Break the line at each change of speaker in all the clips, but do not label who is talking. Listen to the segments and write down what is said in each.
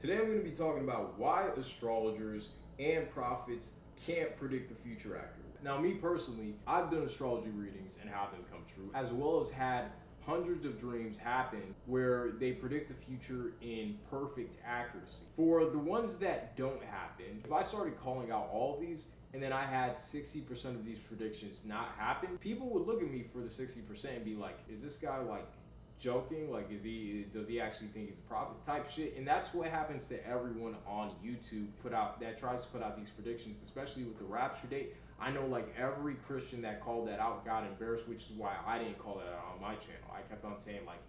Today I'm going to be talking about why astrologers and prophets can't predict the future accurately. Now, me personally, I've done astrology readings and have them come true, as well as had hundreds of dreams happen where they predict the future in perfect accuracy. For the ones that don't happen, if I started calling out all of these and then I had 60% of these predictions not happen, people would look at me for the 60% and be like, is this guy like joking? Like, does he actually think he's a prophet type shit? And that's what happens to everyone on YouTube that tries to put out these predictions, especially with the rapture date. I know like every Christian that called that out got embarrassed, which is why I didn't call that out on my channel. I kept on saying like,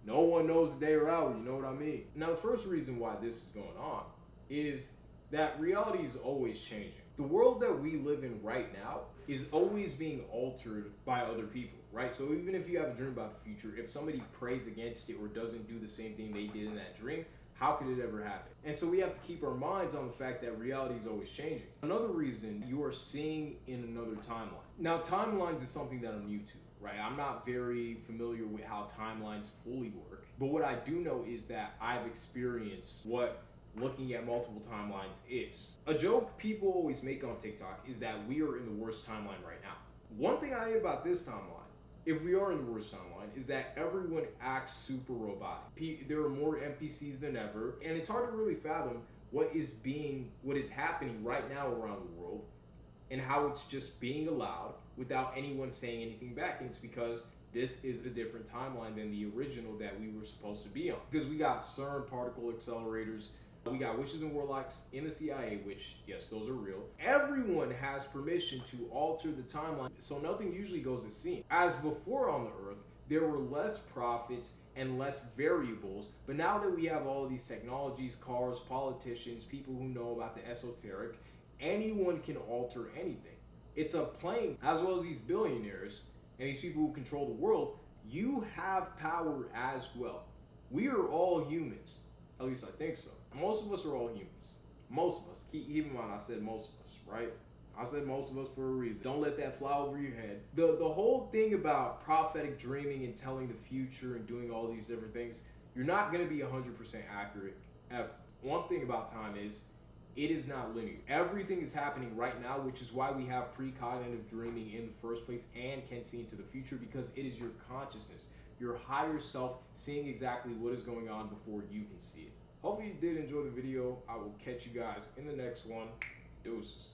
no one knows the day or hour, you know what I mean? Now, the first reason why this is going on is that reality is always changing. The world that we live in right now is always being altered by other people, right? So even if you have a dream about the future, if somebody prays against it or doesn't do the same thing they did in that dream, how could it ever happen? And so we have to keep our minds on the fact that reality is always changing. Another reason, you are seeing in another timeline. Now, timelines is something that I'm new to, right? I'm not very familiar with how timelines fully work, but what I do know is that I've experienced what looking at multiple timelines is. A joke people always make on TikTok is that we are in the worst timeline right now. One thing I hate about this timeline, if we are in the worst timeline, is that everyone acts super robotic. There are more NPCs than ever, and it's hard to really fathom what is happening right now around the world and how it's just being allowed without anyone saying anything back. And it's because this is a different timeline than the original that we were supposed to be on. Because we got CERN particle accelerators, we got witches and warlocks in the CIA, which, yes, those are real. Everyone has permission to alter the timeline, so nothing usually goes as seen. As before on the Earth, there were less prophets and less variables, but now that we have all of these technologies, cars, politicians, people who know about the esoteric, anyone can alter anything. It's a plane, as well as these billionaires and these people who control the world, you have power as well. We are all humans. At least I think so. Most of us are all humans. Most of us. Keep in mind I said most of us, right? I said most of us for a reason. Don't let that fly over your head. The whole thing about prophetic dreaming and telling the future and doing all these different things, you're not going to be 100% accurate ever. One thing about time is it is not linear. Everything is happening right now, which is why we have precognitive dreaming in the first place and can see into the future, because it is your consciousness, your higher self seeing exactly what is going on before you can see it. Hopefully you did enjoy the video. I will catch you guys in the next one. Deuces.